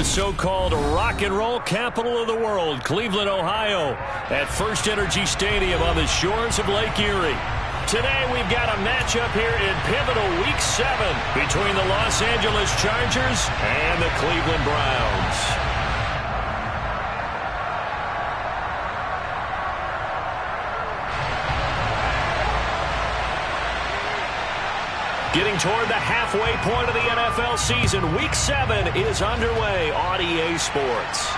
the so-called rock and roll capital of the world, Cleveland, Ohio, at First Energy Stadium on the shores of Lake Erie. Today we've got a matchup here in pivotal Week 7 between the Los Angeles Chargers and the Cleveland Browns. Getting toward the halfway point of the NFL season, Week 7 is underway on EA Sports.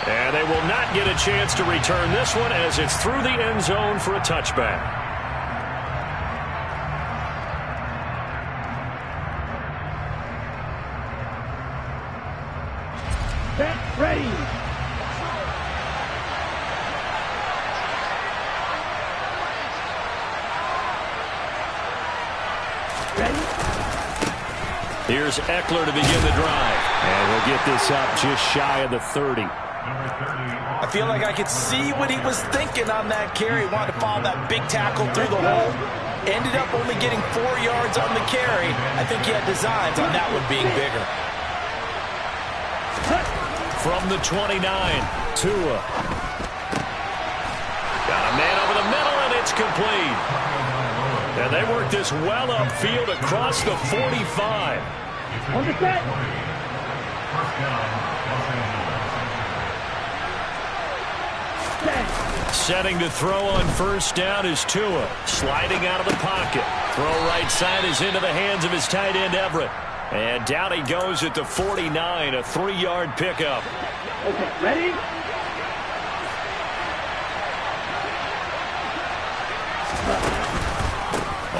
And they will not get a chance to return this one as it's through the end zone for a touchback. Set, ready. Here's Eckler to begin the drive. And he'll get this up just shy of the 30. I feel like I could see what he was thinking on that carry. Wanted to follow that big tackle through the hole. Ended up only getting 4 yards on the carry. I think he had designs on that one being bigger. From the 29, Tua. Got a man over the middle, and it's complete. And they work this well upfield across the 45. On the set. Setting to throw on first down is Tua. Sliding out of the pocket. Throw right side is into the hands of his tight end, Everett. And down he goes at the 49, a 3-yard pickup. Okay, ready?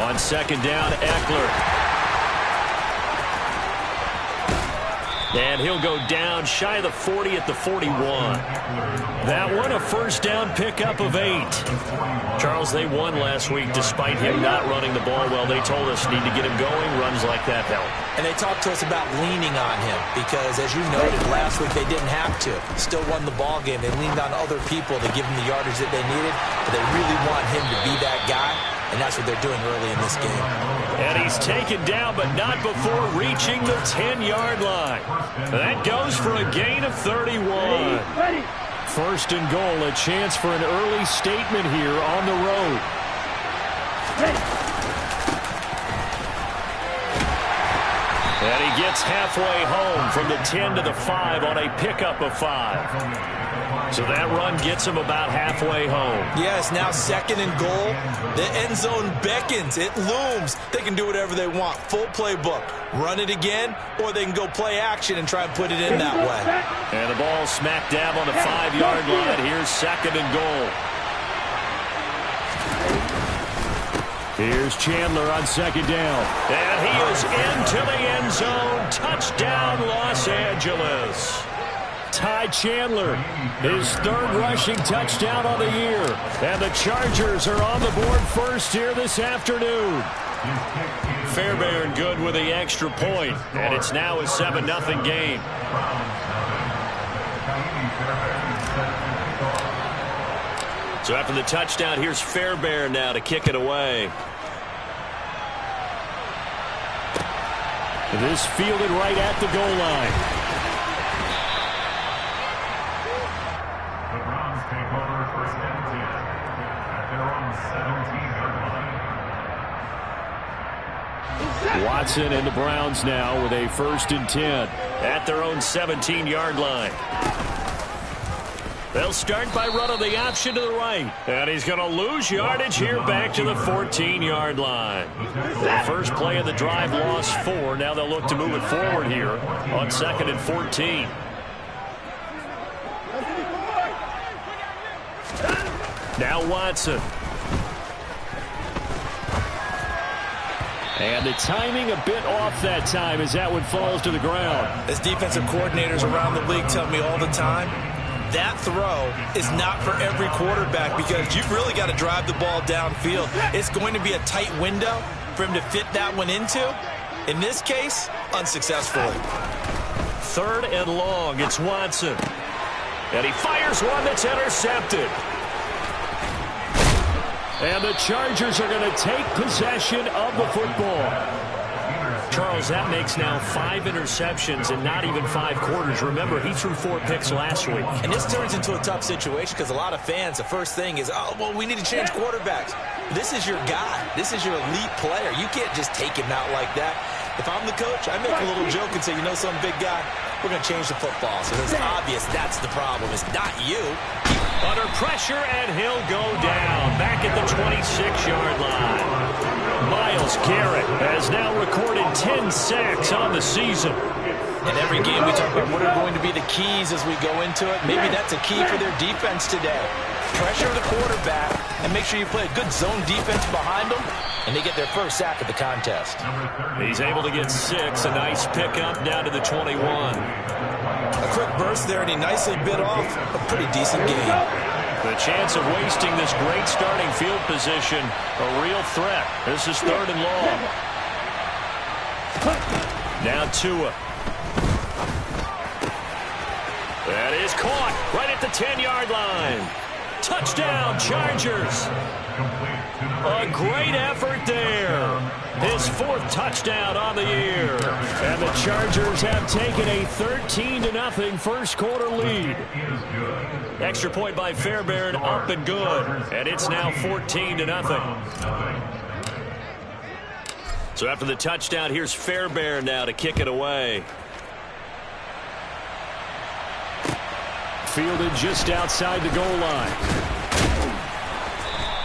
On second down, Eckler. And he'll go down shy of the 40 at the 41. That one a first down pickup of 8. Charles, they won last week despite him not running the ball well. They told us need to get him going. Runs like that help. And they talked to us about leaning on him because, as you noted, last week they didn't have to. Still won the ball game. They leaned on other people to give him the yardage that they needed, but they really want him to be that guy, and that's what they're doing early in this game. And he's taken down, but not before reaching the 10-yard line. That goes for a gain of 31. First and goal, a chance for an early statement here on the road. And he gets halfway home from the 10 to the 5 on a pickup of 5. So that run gets him about halfway home. Yes, now second and goal. The end zone beckons. It looms. They can do whatever they want. Full playbook. Run it again, or they can go play action and try and put it in that way. And the ball smack dab on the 5-yard line. Here's second and goal. Here's Chandler on second down. And he is into the end zone. Touchdown, Los Angeles. Ty Chandler, his 3rd rushing touchdown on the year. And the Chargers are on the board first here this afternoon. Fairbairn good with the extra point. And it's now a 7-0 game. So after the touchdown, here's Fairbairn now to kick it away. This fielded right at the goal line. Watson and the Browns now with a 1st and 10 at their own 17-yard line. They'll start by running the option to the right. And he's going to lose yardage here back to the 14-yard line. The first play of the drive lost 4. Now they'll look to move it forward here on 2nd and 14. Now Watson. And the timing a bit off that time as that one falls to the ground. As defensive coordinators around the league tell me all the time, that throw is not for every quarterback because you've really got to drive the ball downfield. It's going to be a tight window for him to fit that one into. In this case, unsuccessfully. 3rd and long, it's Watson. And he fires one that's intercepted. And the Chargers are going to take possession of the football. Charles, that makes now 5 interceptions in not even 5 quarters. Remember, he threw 4 picks last week. And this turns into a tough situation because a lot of fans, the first thing is, oh, well, we need to change quarterbacks. This is your guy. This is your elite player. You can't just take him out like that. If I'm the coach, I make a little joke and say, you know, some big guy, we're going to change the football. So it's obvious that's the problem. It's not you. Under pressure, and he'll go down back at the 26-yard line. Myles Garrett has now recorded 10 sacks on the season. In every game, we talk about what are going to be the keys as we go into it. Maybe that's a key for their defense today. Pressure the quarterback and make sure you play a good zone defense behind them, and they get their first sack of the contest. He's able to get 6. A nice pickup down to the 21. A quick burst there, and he nicely bit off a pretty decent game. The chance of wasting this great starting field position, a real threat. This is 3rd and long. Now Tua. That is caught right at the 10-yard line. Touchdown, Chargers. A great effort there. His 4th touchdown on the year. And the Chargers have taken a 13-0 first quarter lead. Extra point by Fairbairn, up and good. And it's now 14-0. So after the touchdown, here's Fairbairn now to kick it away. Fielded just outside the goal line.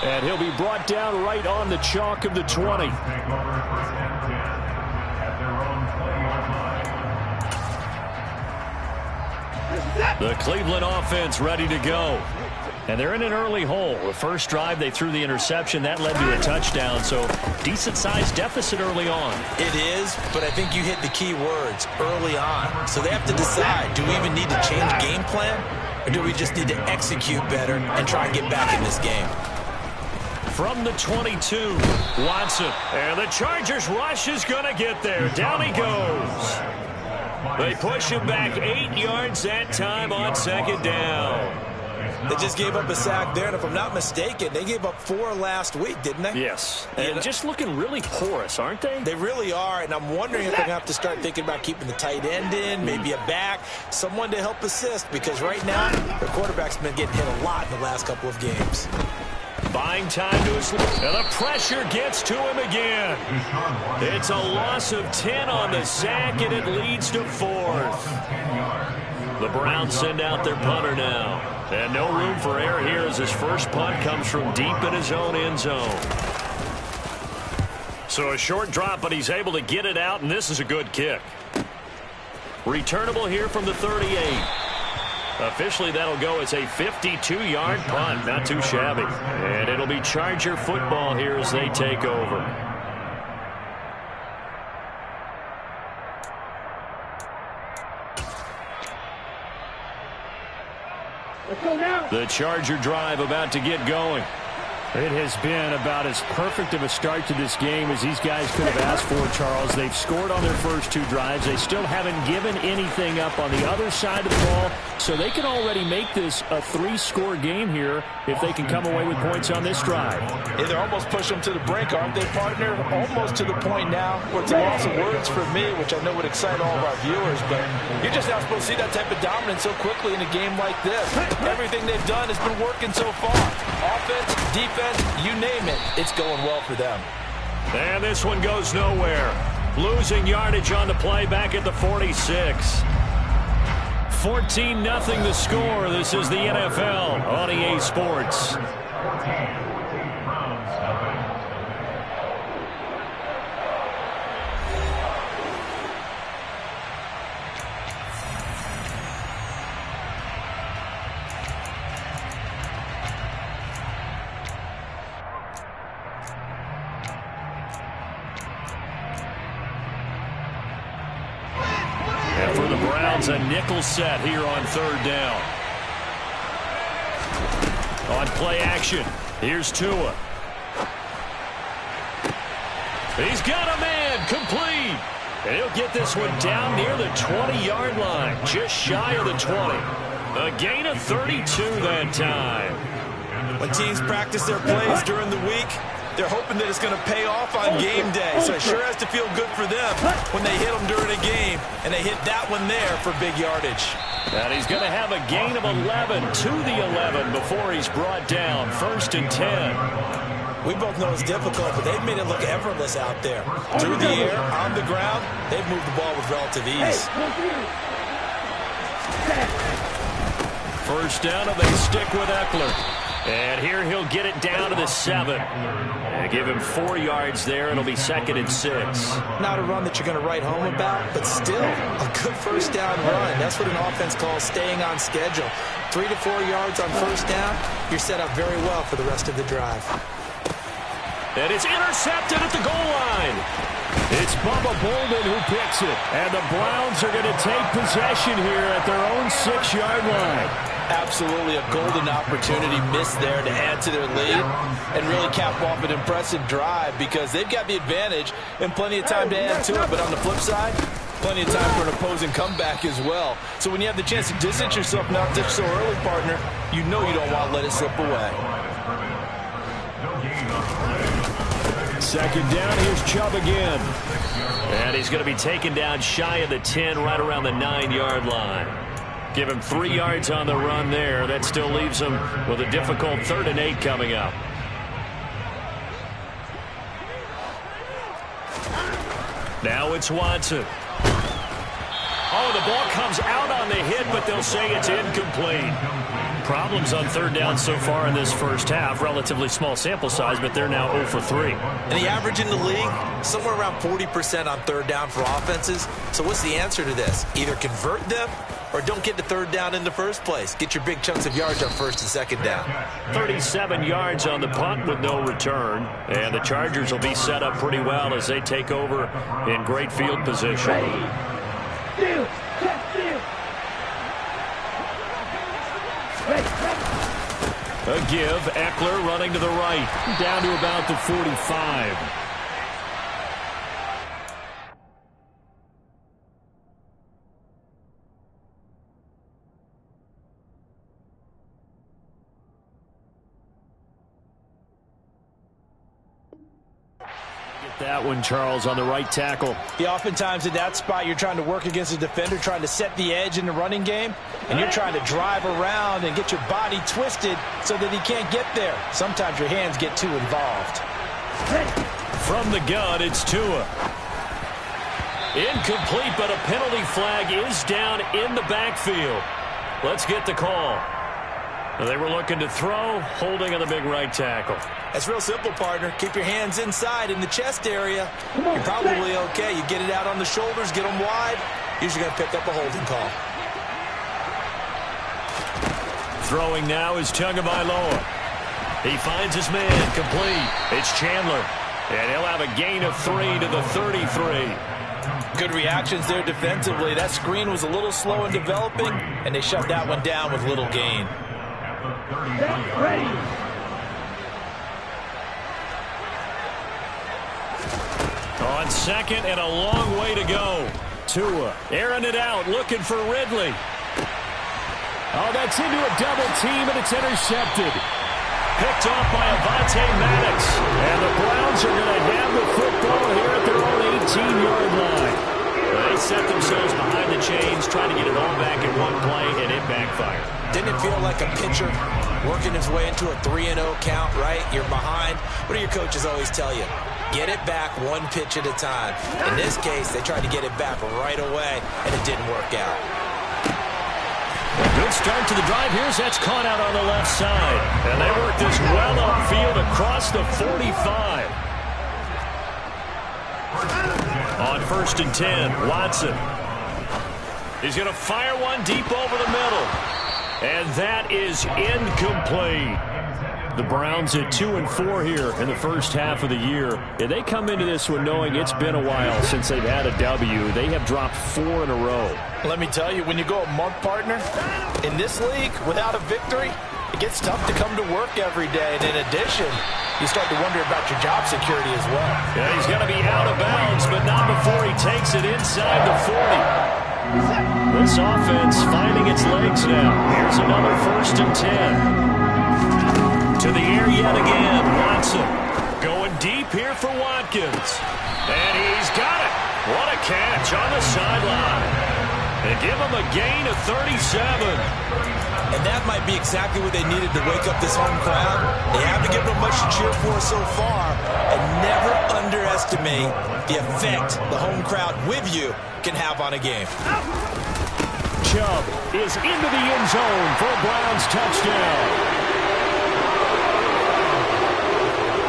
And he'll be brought down right on the chalk of the 20. The Cleveland offense ready to go. And they're in an early hole. The first drive, they threw the interception. That led to a touchdown, so decent-sized deficit early on. It is, but I think you hit the key words, early on. So they have to decide, do we even need to change game plan, or do we just need to execute better and try and get back in this game? From the 22, Watson. And the Chargers rush is going to get there. Down he goes. They push him back 8 yards that time on 2nd down. They just gave up a sack there, and if I'm not mistaken, they gave up 4 last week, didn't they? Yes, and just looking really porous, aren't they? They really are, and I'm wondering if they're going to have to start thinking about keeping the tight end in, maybe a back, someone to help assist, because right now, their quarterback's been getting hit a lot in the last couple of games. Buying time to his left, and the pressure gets to him again. It's a loss of 10 on the sack, and it leads to 4th. The Browns send out their punter now. And no room for error here as his first punt comes from deep in his own end zone. So a short drop, but he's able to get it out, and this is a good kick. Returnable here from the 38. Officially, that'll go as a 52-yard punt. Not too shabby. And it'll be Charger football here as they take over. Let's go now. The Charger drive about to get going. It has been about as perfect of a start to this game as these guys could have asked for, Charles. They've scored on their first 2 drives. They still haven't given anything up on the other side of the ball, so they can already make this a 3-score game here if they can come away with points on this drive. Yeah, they're almost pushing them to the brink, aren't they, partner? Almost to the point now where it's a loss of words for me, which I know would excite all of our viewers, but you're just not supposed to see that type of dominance so quickly in a game like this. Everything they've done has been working so far. Offense, defense, you name it, it's going well for them. And this one goes nowhere. Losing yardage on the play back at the 46. 14-0 the score. This is the NFL on EA Sports. And for the Browns, a nickel set here on 3rd down. On play action, here's Tua. He's got a man, complete. And he'll get this one down near the 20-yard line, just shy of the 20. A gain of 32 that time. When teams practice their plays during the week, they're hoping that it's going to pay off on game day. So it sure has to feel good for them when they hit them during a game, and they hit that one there for big yardage. And he's going to have a gain of 11 to the 11 before he's brought down. 1st and 10. We both know it's difficult, but they've made it look effortless out there. Through the air, on the ground, they've moved the ball with relative ease. First down, and they stick with Eckler. And here he'll get it down to the 7. And give him 4 yards there. It'll be 2nd and 6. Not a run that you're going to write home about, but still a good first down run. That's what an offense calls staying on schedule. 3 to 4 yards on first down, you're set up very well for the rest of the drive. And it's intercepted at the goal line. It's Bubba Bolden who picks it. And the Browns are going to take possession here at their own 6-yard line. Absolutely a golden opportunity missed there to add to their lead and really cap off an impressive drive because they've got the advantage and plenty of time to add to it. But on the flip side, plenty of time for an opposing comeback as well. So when you have the chance to distance yourself not just so early, partner, you know you don't want to let it slip away. 2nd down, here's Chubb again. And he's going to be taken down shy of the 10, right around the 9-yard line. Give him 3 yards on the run there. That still leaves him with a difficult 3rd and 8 coming up. Now it's Watson. Oh, the ball comes out on the hit, but they'll say it's incomplete. Problems on 3rd down so far in this first half. Relatively small sample size, but they're now 0 for 3. And the average in the league, somewhere around 40% on 3rd down for offenses. So what's the answer to this? Either convert them or don't get to 3rd down in the first place. Get your big chunks of yards on 1st and 2nd down. 37 yards on the punt with no return. And the Chargers will be set up pretty well as they take over in great field position. A give, Eckler running to the right, down to about the 45. That one, Charles, on the right tackle. Yeah, oftentimes in that spot, you're trying to work against a defender, trying to set the edge in the running game, and you're trying to drive around and get your body twisted so that he can't get there. Sometimes your hands get too involved. From the gun, it's Tua. Incomplete, but a penalty flag is down in the backfield. Let's get the call. They were looking to throw, holding on the big right tackle. That's real simple, partner. Keep your hands inside in the chest area. You're probably okay. You get it out on the shoulders, get them wide. Usually going to pick up a holding call. Throwing now is Tagovailoa. He finds his man, complete. It's Chandler. And he'll have a gain of 3 to the 33. Good reactions there defensively. That screen was a little slow in developing, and they shut that one down with little gain. On 2nd and a long way to go. Tua airing it out, looking for Ridley. Oh, that's into a double team, and it's intercepted. Picked off by Avonte Maddox. And the Browns are going to have the football here at their own 18-yard line. They set themselves behind the chains, trying to get it all back in one play, and it backfired. Didn't it feel like a pitcher working his way into a 3-0 count, right? You're behind. What do your coaches always tell you? Get it back one pitch at a time. In this case, they tried to get it back right away, and it didn't work out. A good start to the drive. Here's that's caught out on the left side. And they work this well upfield across the 45. On 1st and 10, Watson. He's going to fire one deep over the middle. And that is incomplete. The Browns at 2-4 here in the first half of the year. And they come into this one knowing it's been a while since they've had a W. They have dropped 4 in a row. Let me tell you, when you go a month, partner, in this league, without a victory, it gets tough to come to work every day. And in addition, you start to wonder about your job security as well. Yeah, he's going to be out of bounds, but not before he takes it inside the 40. This offense finding its legs now. Here's another 1st and 10. To the air yet again. Watson going deep here for Watkins. And he's got it. What a catch on the sideline. And give him a gain of 37. And that might be exactly what they needed to wake up this home crowd. They haven't given them much to cheer for so far. And never underestimate the effect the home crowd with you can have on a game. Chubb is into the end zone for a Browns touchdown.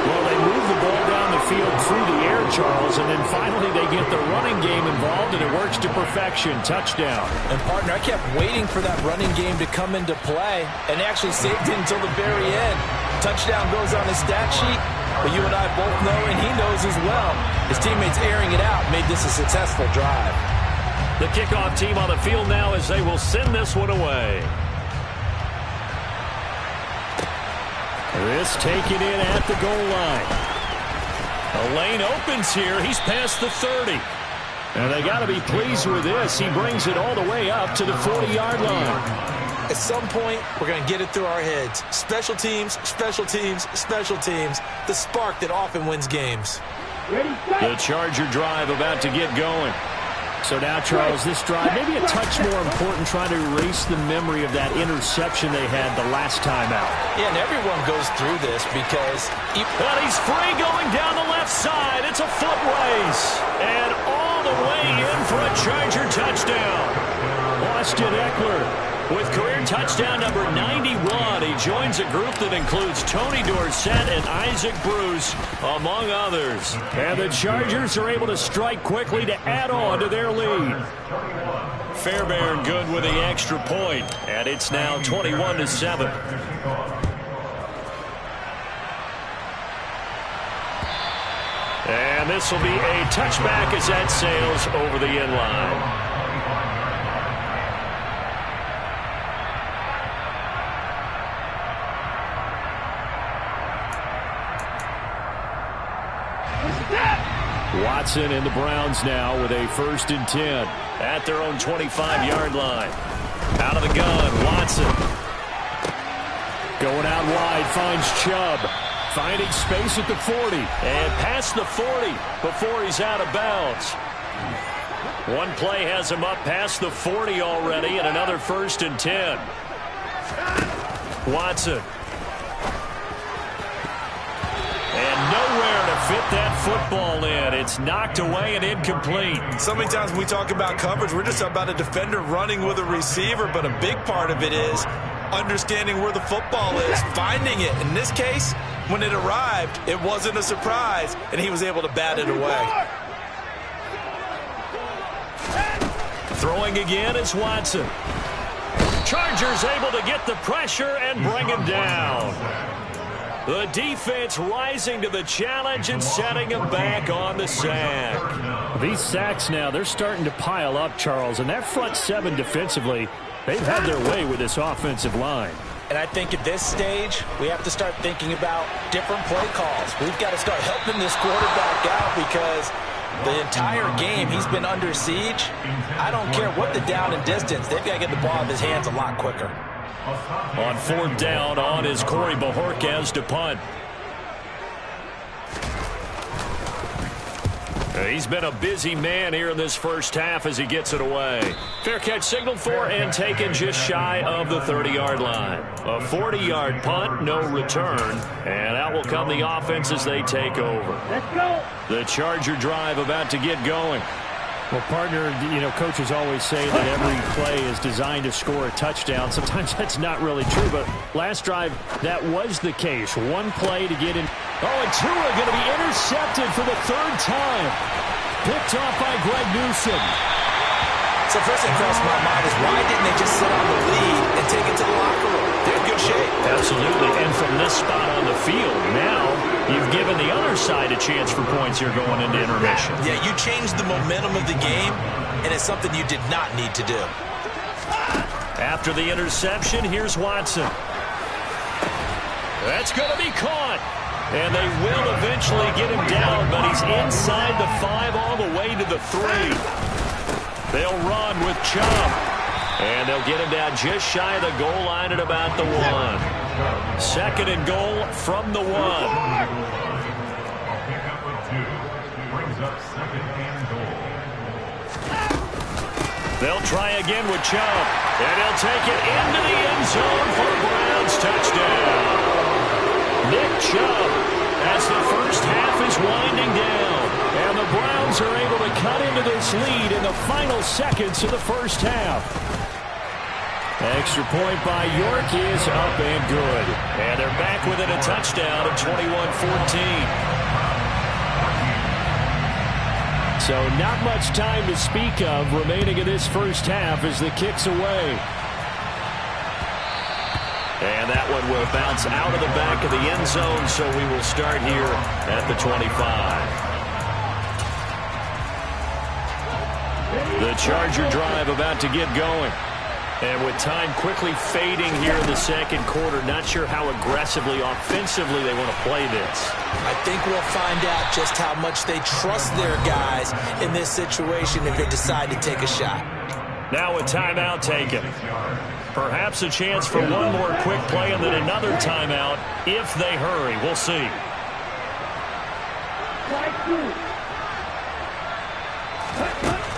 Well, they move the ball down the field through the air, Charles, and then finally they get the running game involved, and it works to perfection. Touchdown. And, partner, I kept waiting for that running game to come into play and actually saved it until the very end. Touchdown goes on his stat sheet, but you and I both know, and he knows as well, his teammates airing it out made this a successful drive. The kickoff team on the field now as they will send this one away. This taken in at the goal line. A lane opens here. He's past the 30. And they got to be pleased with this. He brings it all the way up to the 40-yard line. At some point, we're going to get it through our heads. Special teams, special teams, special teams. The spark that often wins games. The Charger drive about to get going. So now, Charles, this drive maybe a touch more important, trying to erase the memory of that interception they had the last time out. Yeah, and everyone goes through this because... But he's free going down the left side. It's a foot race. And all the way in for a Charger touchdown. Austin Eckler with career touchdown number 91. He joins a group that includes Tony Dorsett and Isaac Bruce, among others. And the Chargers are able to strike quickly to add on to their lead. Fairbairn good with the extra point, and it's now 21-7. And this will be a touchback as that sails over the end line. Watson and the Browns now with a 1st and 10 at their own 25-yard line. Out of the gun, Watson. Going out wide, finds Chubb. Finding space at the 40. And past the 40 before he's out of bounds. One play has him up past the 40 already, and another 1st and 10. Watson. And nowhere to fit that football in. It's knocked away and incomplete. So many times when we talk about coverage, we're just about a defender running with a receiver, but a big part of it is understanding where the football is, finding it. In this case, when it arrived, it wasn't a surprise, and he was able to bat it away. Throwing again is Watson. Chargers able to get the pressure and bring him down. The defense rising to the challenge and setting him back on the sack. These sacks now, they're starting to pile up, Charles. And that front 7 defensively, they've had their way with this offensive line. And I think at this stage, we have to start thinking about different play calls. We've got to start helping this quarterback out because the entire game he's been under siege. I don't care what the down and distance. They've got to get the ball in his hands a lot quicker. On 4th down, on is Corey Bojorquez to punt. He's been a busy man here in this first half as he gets it away. Fair catch signaled for and taken just shy of the 30-yard line. A 40-yard punt, no return. And out will come the offense as they take over. Let's go. The Charger drive about to get going. Well, partner, you know, coaches always say that every play is designed to score a touchdown. Sometimes that's not really true, but last drive, that was the case. One play to get in. Oh, and Tua going to be intercepted for the 3rd time. Picked off by Greg Newsome. So first thing crossed my mind is why didn't they just sit on the lead and take it to the locker room? They're in good shape. Absolutely, and from this spot on the field, now you've given the other side a chance for points here going into intermission. Yeah, you changed the momentum of the game, and it's something you did not need to do. After the interception, here's Watson. That's going to be caught. And they will eventually get him down, but he's inside the 5 all the way to the 3. They'll run with Chubb. And they'll get him down just shy of the goal line at about the 1. 2nd and goal from the 1. They'll try again with Chubb. And he'll take it into the end zone for a Browns touchdown. Nick Chubb, as the first half is winding down. And the Browns are able to cut into this lead in the final seconds of the first half. Extra point by York is up and good. And they're back within a touchdown of 21-14. So not much time to speak of remaining in this first half as the kick's away. And that one will bounce out of the back of the end zone, so we will start here at the 25. The Charger drive about to get going. And with time quickly fading here in the second quarter, not sure how aggressively, offensively they want to play this. I think we'll find out just how much they trust their guys in this situation if they decide to take a shot. Now a timeout taken. Perhaps a chance for one more quick play and then another timeout if they hurry. We'll see.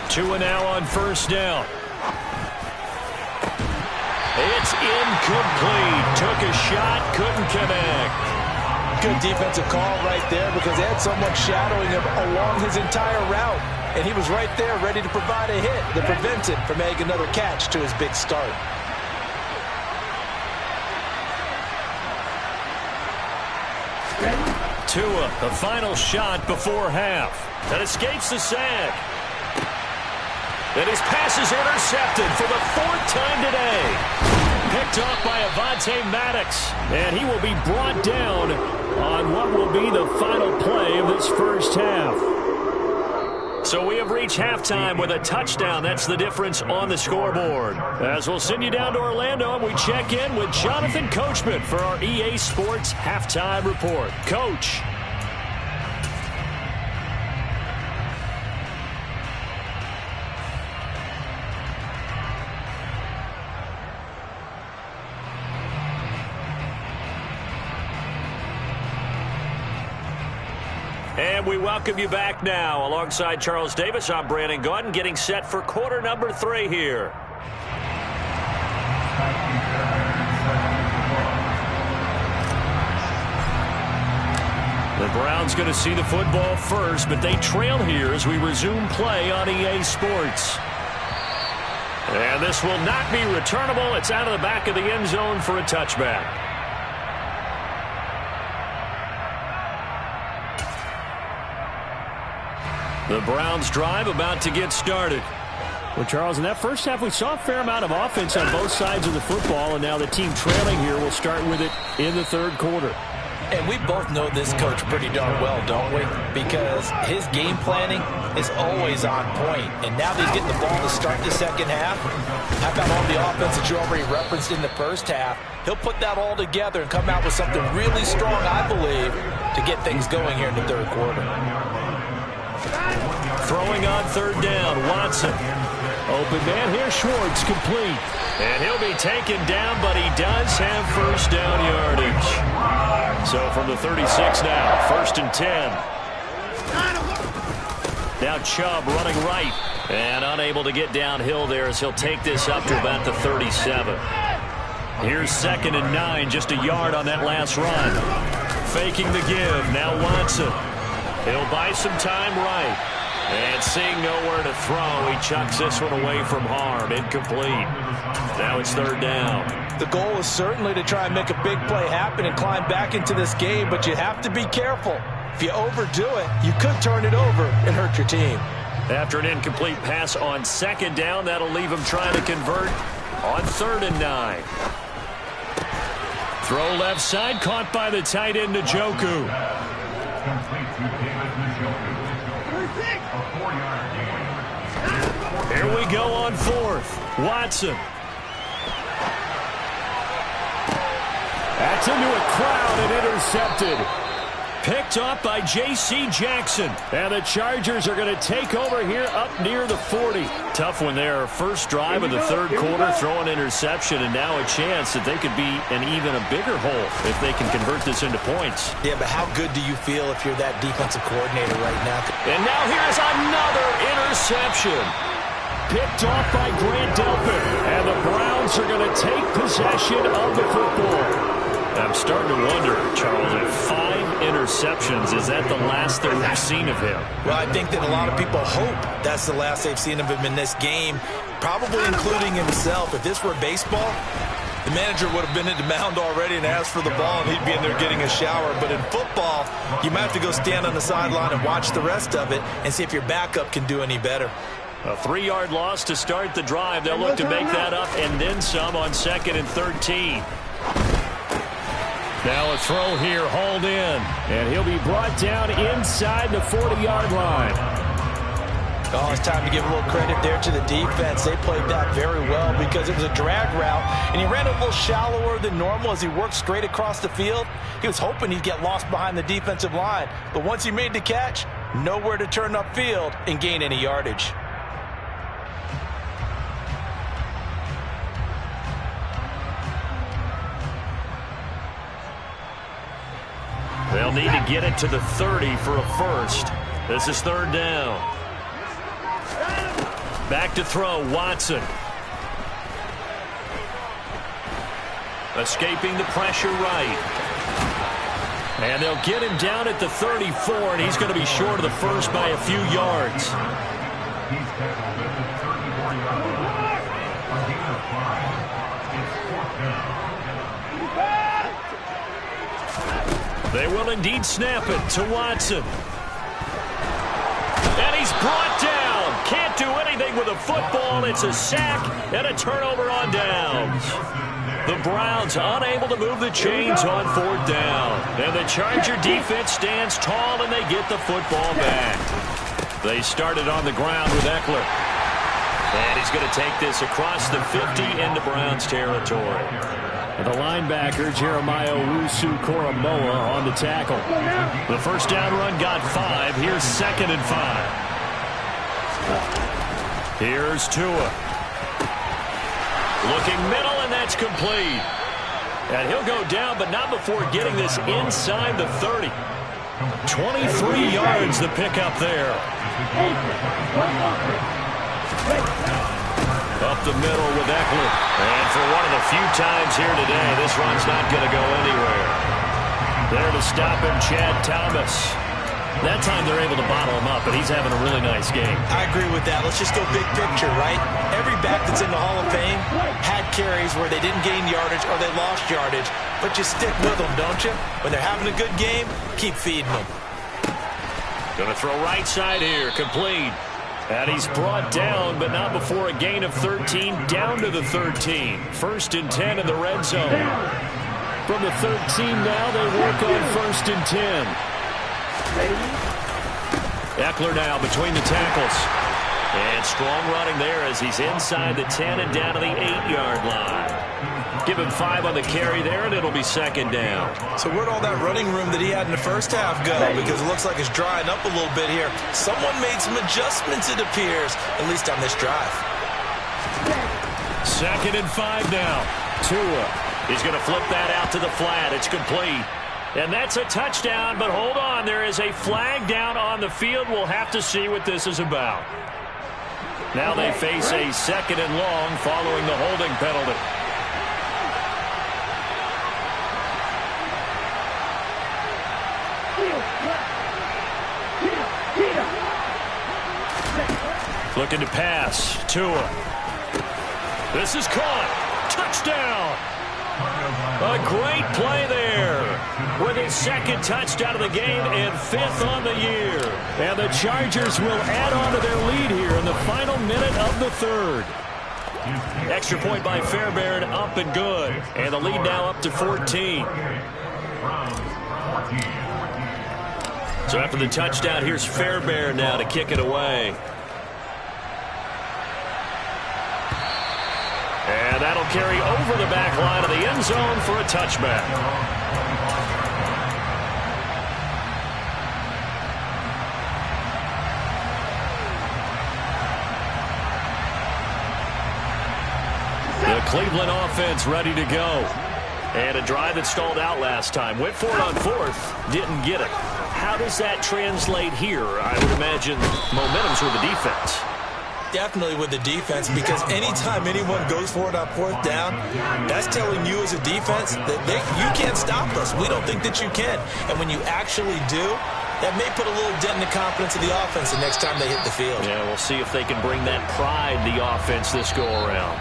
Tua now on first down. It's incomplete. Took a shot, couldn't connect. Good defensive call right there because they had someone shadowing him along his entire route. And he was right there ready to provide a hit that prevents him from making another catch to his big start. Tua, the final shot before half. That escapes the sack. And his pass is intercepted for the fourth time today. Picked off by Avonte Maddox. And he will be brought down on what will be the final play of this first half. So we have reached halftime with a touchdown. That's the difference on the scoreboard. As we'll send you down to Orlando, and we check in with Jonathan Coachman for our EA Sports Halftime Report. Coach. And we welcome you back now. Alongside Charles Davis, I'm Brandon Gaudin, getting set for quarter number 3 here. The Browns going to see the football first, but they trail here as we resume play on EA Sports. And this will not be returnable. It's out of the back of the end zone for a touchback. The Browns drive about to get started. Well, Charles, in that first half, we saw a fair amount of offense on both sides of the football, and now the team trailing here will start with it in the third quarter. And we both know this coach pretty darn well, don't we? Because his game planning is always on point. And now that he's getting the ball to start the second half, how about all the offense that you already referenced in the first half? He'll put that all together and come out with something really strong, I believe, to get things going here in the third quarter. Throwing on third down, Watson. Open man here, Schwartz, complete. And he'll be taken down, but he does have first down yardage. So from the 36 now, first and 10. Now Chubb running right. And unable to get downhill there as he'll take this up to about the 37. Here's second and 9, just a yard on that last run. Faking the give, now Watson. He'll buy some time right. And seeing nowhere to throw, he chucks this one away from harm. Incomplete. Now it's third down. The goal is certainly to try and make a big play happen and climb back into this game, but you have to be careful. If you overdo it, you could turn it over and hurt your team. After an incomplete pass on second down, that'll leave him trying to convert on third and 9. Throw left side, caught by the tight end, Njoku. Here we go on fourth. Watson. That's into a crowd and intercepted. Picked off by J.C. Jackson. And the Chargers are going to take over here up near the 40. Tough one there. First drive of the third quarter, throwing interception, and now a chance that they could be in even a bigger hole if they can convert this into points. Yeah, but how good do you feel if you're that defensive coordinator right now? And now here's another interception. picked off by Grant Delpit. And the Browns are going to take possession of the football. I'm starting to wonder, Charles, if 5 interceptions, is that the last that we've seen of him? Well, I think that a lot of people hope that's the last they've seen of him in this game, probably including himself. If this were baseball, the manager would have been at the mound already and asked for the ball, and he'd be in there getting a shower. But in football, you might have to go stand on the sideline and watch the rest of it and see if your backup can do any better. A 3-yard loss to start the drive. They'll look to make that up and then some on 2nd and 13. Now a throw here, hauled in. And he'll be brought down inside the 40-yard line. Oh, it's time to give a little credit there to the defense. They played that very well because it was a drag route, and he ran a little shallower than normal as he worked straight across the field. He was hoping he'd get lost behind the defensive line, but once he made the catch, nowhere to turn upfield and gain any yardage. They'll need to get it to the 30 for a first. This is 3rd down. Back to throw, Watson. Escaping the pressure right. And they'll get him down at the 34, and he's going to be short of the first by a few yards. They will indeed snap it to Watson. And he's brought down. Can't do anything with a football. It's a sack and a turnover on downs. The Browns unable to move the chains on 4th down. And the Charger defense stands tall, and they get the football back. They started on the ground with Eckler. And he's going to take this across the 50 into Browns territory. And the linebacker, Jeremiah Owusu-Koramoah, on the tackle. The first down run got 5. Here's 2nd and 5. Here's Tua. Looking middle, and that's complete. And he'll go down, but not before getting this inside the 30. 23 yards the pickup there. Up the middle with Eckler. And for one of the few times here today, this run's not going to go anywhere. There to stop him, Chad Thomas. That time they're able to bottle him up, but he's having a really nice game. I agree with that. Let's just go big picture, right? Every back that's in the Hall of Fame had carries where they didn't gain yardage or they lost yardage, but you stick with them, don't you? When they're having a good game, keep feeding them. Going to throw right side here, complete. And he's brought down, but not before a gain of 13, down to the 13. 1st and 10 in the red zone. From the 13 now, they work on 1st and 10. Eckler now between the tackles. And strong running there as he's inside the 10 and down to the 8-yard line. Give him 5 on the carry there, and it'll be 2nd down. So where'd all that running room that he had in the first half go? Because it looks like it's drying up a little bit here. Someone made some adjustments, it appears, at least on this drive. 2nd and 5 now. Tua. He's going to flip that out to the flat. It's complete. And that's a touchdown, but hold on. There is a flag down on the field. We'll have to see what this is about. Now they face a 2nd and long following the holding penalty. Looking to pass. Tua. This is caught. Touchdown. A great play there. With his 2nd touchdown of the game and 5th on the year. And the Chargers will add on to their lead here in the final minute of the 3rd. Extra point by Fairbairn, up and good. And the lead now up to 14. So after the touchdown, here's Fairbairn now to kick it away. And that'll carry over the back line of the end zone for a touchback. The Cleveland offense ready to go. And a drive that stalled out last time. Went for it on 4th, didn't get it. How does that translate here? I would imagine momentum's with the defense. Definitely with the defense, because anytime anyone goes for it on fourth down, that's telling you as a defense that you can't stop us. We don't think that you can. And when you actually do, that may put a little dent in the confidence of the offense the next time they hit the field. Yeah, we'll see if they can bring that pride in the offense this go-around.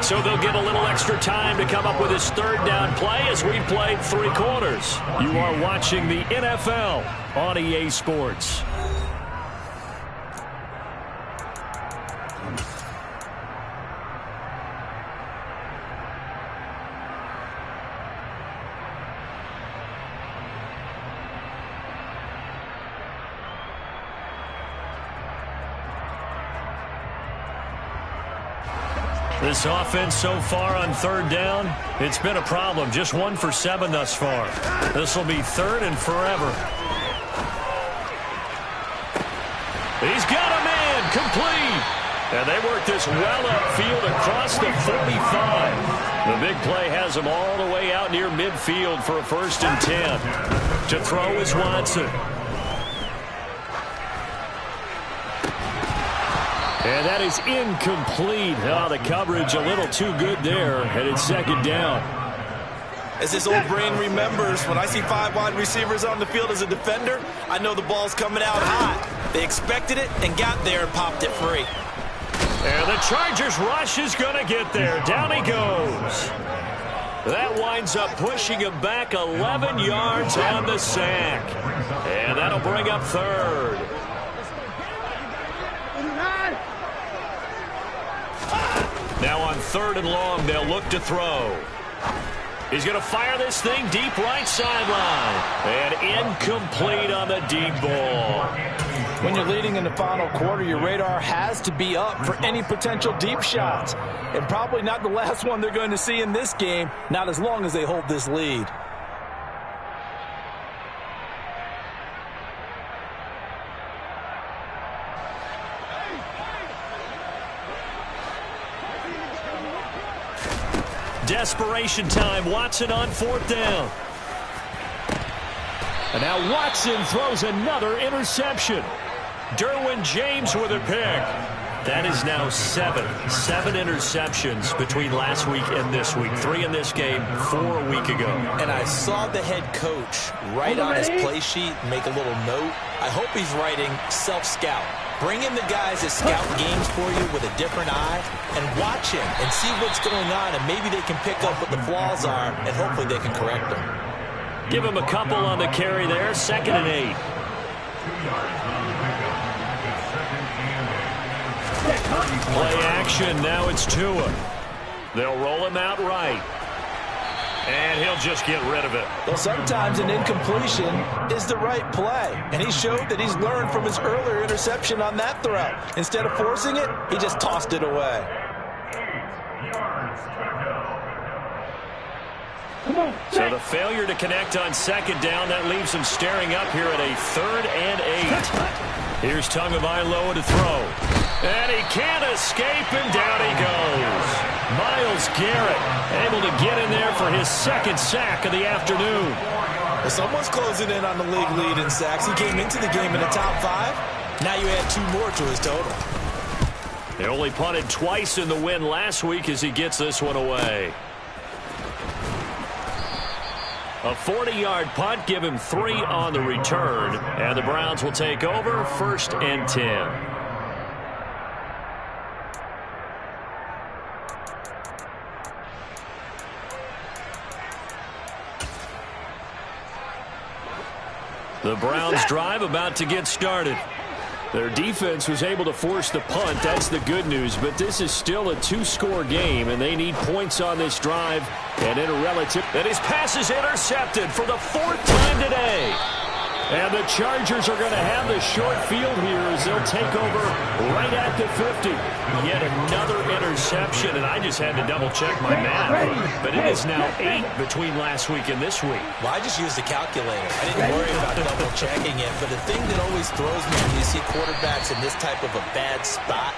So they'll get a little extra time to come up with his third down play as we played 3 quarters. You are watching the NFL on EA Sports. This offense so far on third down, it's been a problem. Just 1 for 7 thus far. This will be 3rd and forever. He's got a man complete. And they work this well upfield across the 45. The big play has them all the way out near midfield for a 1st and 10. To throw is Watson. And that is incomplete. Oh, the coverage a little too good there, and it's 2nd down. As this old brain remembers, when I see 5 wide receivers on the field as a defender, I know the ball's coming out hot. They expected it and got there and popped it free. And the Chargers rush is going to get there. Down he goes. That winds up pushing him back 11 yards on the sack. And that'll bring up 3rd. Now on 3rd and long, they'll look to throw. He's going to fire this thing deep right sideline. And incomplete on the deep ball. When you're leading in the final quarter, your radar has to be up for any potential deep shots. And probably not the last one they're going to see in this game, not as long as they hold this lead. Desperation time. Watson on 4th down. And now Watson throws another interception. Derwin James with a pick. That is now 7 interceptions between last week and this week. 3 in this game, 4 a week ago. And I saw the head coach write on his play sheet, make a little note. I hope he's writing self-scout. Bring in the guys that scout games for you with a different eye and watch him and see what's going on, and maybe they can pick up what the flaws are, and hopefully they can correct them. Give him a couple on the carry there. 2nd and 8. Play action. Now it's Tua. They'll roll him out right. And he'll just get rid of it. Well, sometimes an incompletion is the right play. And he showed that he's learned from his earlier interception on that throw. Instead of forcing it, he just tossed it away. So the failure to connect on 2nd down, that leaves him staring up here at a 3rd and 8. Here's Tagovailoa to throw. And he can't escape, and down he goes. Myles Garrett able to get in there for his 2nd sack of the afternoon. Well, someone's closing in on the league lead in sacks. He came into the game in the top 5. Now you add 2 more to his total. They only punted twice in the win last week as he gets this one away. A 40-yard punt, give him 3 on the return. And the Browns will take over, 1st and 10. The Browns drive about to get started. Their defense was able to force the punt. That's the good news. But this is still a 2-score game, and they need points on this drive. And in a relative, and his pass is intercepted for the 4th time today. And the Chargers are going to have the short field here as they'll take over right at the 50. Yet another interception, and I just had to double-check my math. But it is now 8 between last week and this week. Well, I just used the calculator. I didn't worry about double-checking it. But the thing that always throws me when you see quarterbacks in this type of a bad spot,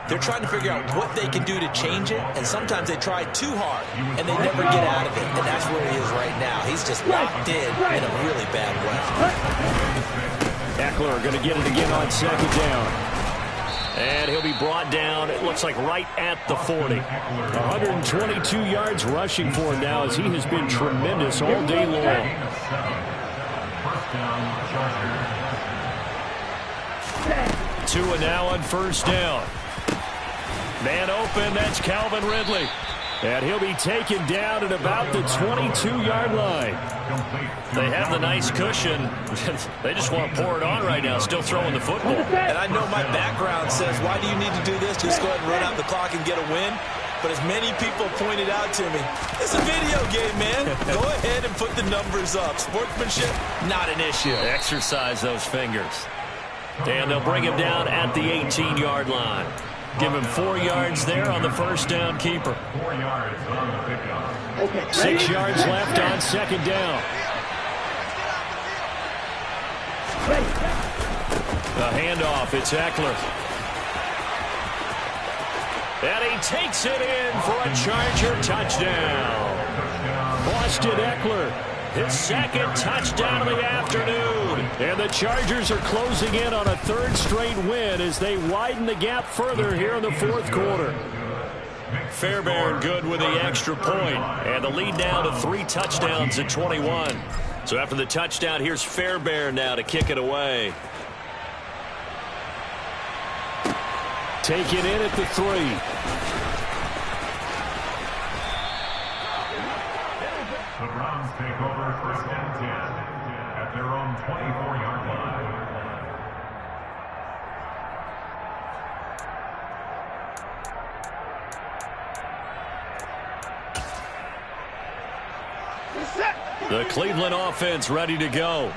they're trying to figure out what they can do to change it, and sometimes they try too hard, and they never get out of it, and that's where he is right now. He's just locked in a really bad way. Eckler going to get it again on 2nd down. And he'll be brought down, it looks like, right at the 40. 122 yards rushing for him now as he has been tremendous all day long. Tua now on first down. Man open, that's Calvin Ridley. And he'll be taken down at about the 22-yard line. They have the nice cushion. They just want to pour it on right now, still throwing the football. And I know my background says, why do you need to do this? Just go ahead and run out the clock and get a win. But as many people pointed out to me, it's a video game, man. Go ahead and put the numbers up. Sportsmanship, not an issue. Exercise those fingers. And they'll bring him down at the 18-yard line. Give him 4 yards there on the first down keeper. 4 yards on the pickup. 6 yards left on second down. The handoff, it's Eckler. And he takes it in for a Charger touchdown. Austin Eckler, His second touchdown of the afternoon. and the Chargers are closing in on a third straight win as they widen the gap further here in the fourth quarter. Fairbairn good with the extra point, and the lead now to 3 touchdowns at 21. So after the touchdown, here's Fairbairn now to kick it away. Taken in at the 3. The Browns take over first and 10 at their own 24-yard line. The Cleveland offense ready to go.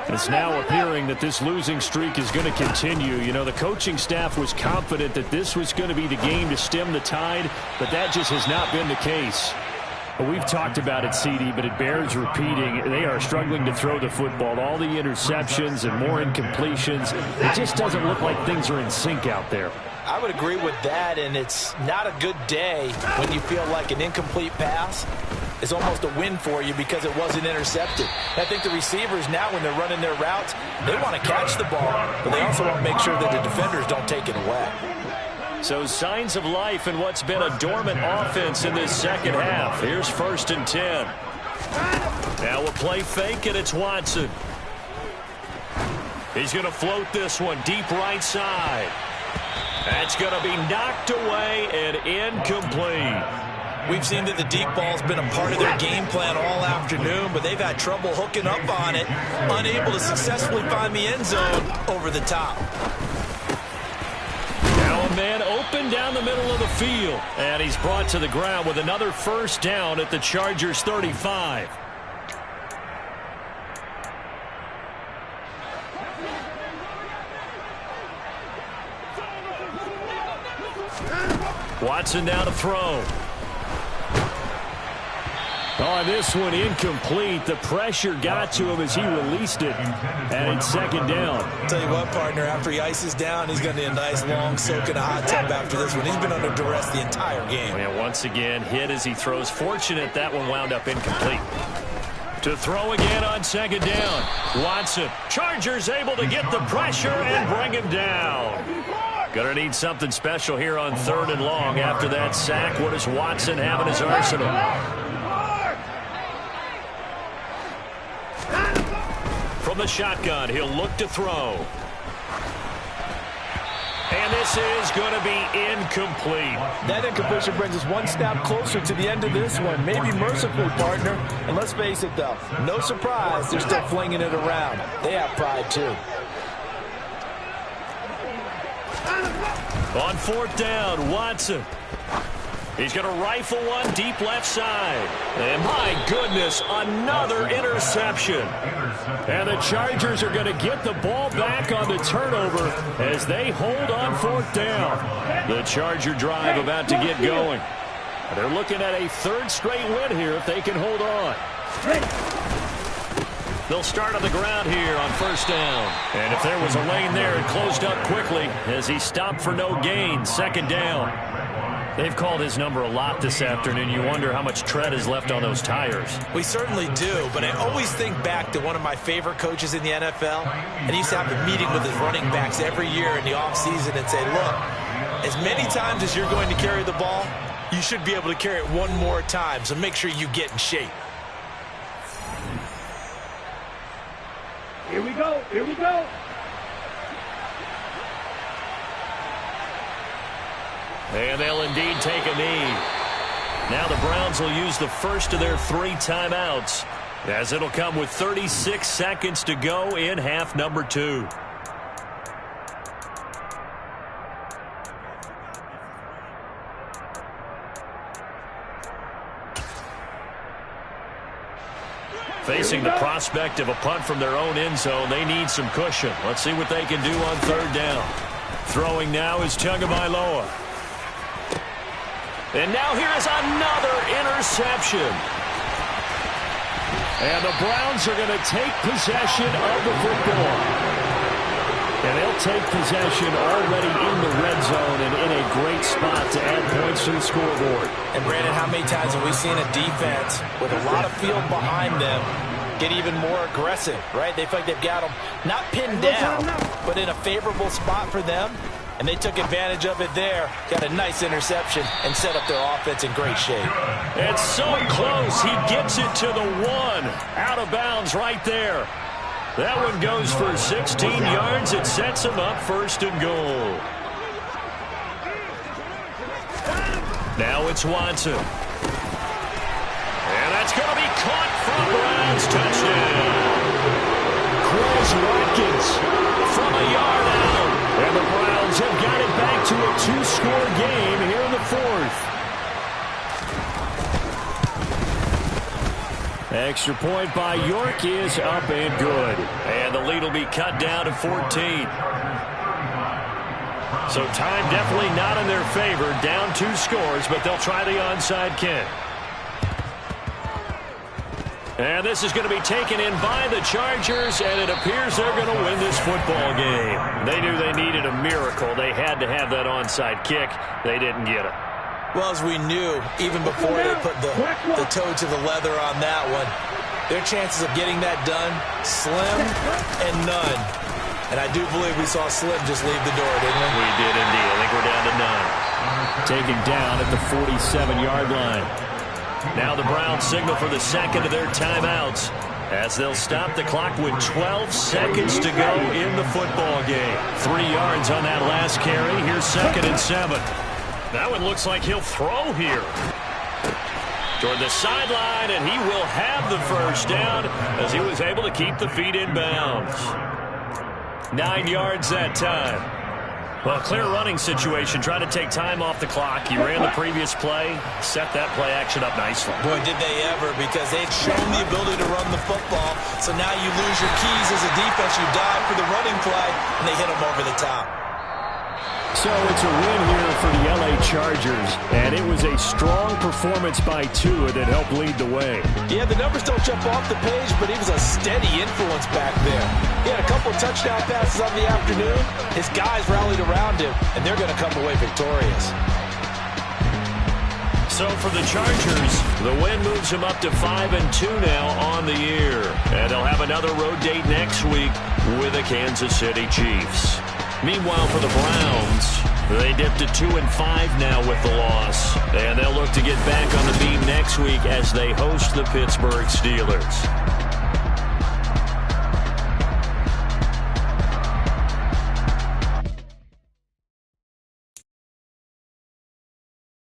It's now appearing that this losing streak is going to continue. You know, the coaching staff was confident that this was going to be the game to stem the tide, but that just has not been the case. Well, we've talked about it, CD, but it bears repeating. They are struggling to throw the football. All the interceptions and more incompletions. It just doesn't look like things are in sync out there. I would agree with that, and it's not a good day when you feel like an incomplete pass is almost a win for you because it wasn't intercepted. I think the receivers now, when they're running their routes, they want to catch the ball, but they also want to make sure that the defenders don't take it away. So signs of life in what's been a dormant offense in this second half. Here's first and 10. Now a play fake, and it's Watson. He's going to float this one deep right side. That's going to be knocked away and incomplete. We've seen that the deep ball's been a part of their game plan all afternoon, but they've had trouble hooking up on it, unable to successfully find the end zone over the top. Now a man open down the middle of the field, and he's brought to the ground with another first down at the Chargers' 35. Watson now to throw. On this one, incomplete. The pressure got to him as he released it, and it's second down. Tell you what, partner, after he ices down, he's going to need a nice long soak in a hot tub after this one. He's been under duress the entire game. And once again, hit as he throws. Fortunate that one wound up incomplete. To throw again on second down. Watson. Chargers able to get the pressure and bring him down. Gonna need something special here on third and long after that sack. What does Watson have in his arsenal? From the shotgun, he'll look to throw. And this is going to be incomplete. That incompletion brings us one step closer to the end of this one. Maybe mercifully, partner. And let's face it, though, no surprise, they're still flinging it around. They have pride, too. On fourth down, Watson. He's going to rifle one deep left side. And my goodness, another interception. And the Chargers are going to get the ball back on the turnover as they hold on fourth down. The Charger drive about to get going. They're looking at a third straight win here if they can hold on. They'll start on the ground here on first down. And if there was a lane there, it closed up quickly as he stopped for no gain. Second down. They've called his number a lot this afternoon. You wonder how much tread is left on those tires. We certainly do, but I always think back to one of my favorite coaches in the NFL, and he used to have a meeting with his running backs every year in the offseason and say, look, as many times as you're going to carry the ball, you should be able to carry it one more time, so make sure you get in shape. Here we go. Here we go. And they'll indeed take a knee. Now the Browns will use the first of their 3 timeouts, as it'll come with 36 seconds to go in half number 2. Facing the prospect of a punt from their own end zone, they need some cushion. Let's see what they can do on 3rd down. Throwing now is Tagovailoa. And now here is another interception. And the Browns are going to take possession of the football. And they'll take possession already in the red zone and in a great spot to add points to the scoreboard. And Brandon, how many times have we seen a defense with a lot of field behind them get even more aggressive, right? They feel like they've got them not pinned down, but in a favorable spot for them. And they took advantage of it there, got a nice interception, and set up their offense in great shape. It's so close. He gets it to the 1. Out of bounds right there. That one goes for 16 yards. It sets him up 1st and goal. Now it's Watson. And that's going to be caught from Browns. Touchdown. Chris Watkins from a yard out. And the Browns have got it back to a 2-score game here in the 4th. Extra point by York is up and good. And the lead will be cut down to 14. So time definitely not in their favor. Down 2 scores, but they'll try the onside kick. And this is going to be taken in by the Chargers, and it appears they're going to win this football game. They knew they needed a miracle. They had to have that onside kick. They didn't get it. Well, as we knew, even before they put the toe to the leather on that one, their chances of getting that done, slim and none. And I do believe we saw Slim just leave the door, didn't we? We did indeed. I think we're down to none. Taken down at the 47-yard line. Now the Browns signal for the second of their timeouts, as they'll stop the clock with 12 seconds to go in the football game. 3 yards on that last carry. Here's 2nd and 7. That one looks like he'll throw here. Toward the sideline, and he will have the 1st down as he was able to keep the feet in bounds. 9 yards that time. Well, clear running situation. Trying to take time off the clock. He ran the previous play, set that play action up nicely. Boy, did they ever, because they'd shown the ability to run the football. So now you lose your keys as a defense. You dive for the running play, and they hit them over the top. So it's a win here for the LA Chargers, and it was a strong performance by Tua that helped lead the way. Yeah, the numbers don't jump off the page, but he was a steady influence back there. He had a couple of touchdown passes on the afternoon. His guys rallied around him, and they're going to come away victorious. So for the Chargers, the win moves them up to 5-2 now on the year. And they'll have another road date next week with the Kansas City Chiefs. Meanwhile, for the Browns, they dipped to 2-5 now with the loss. And they'll look to get back on the beam next week as they host the Pittsburgh Steelers.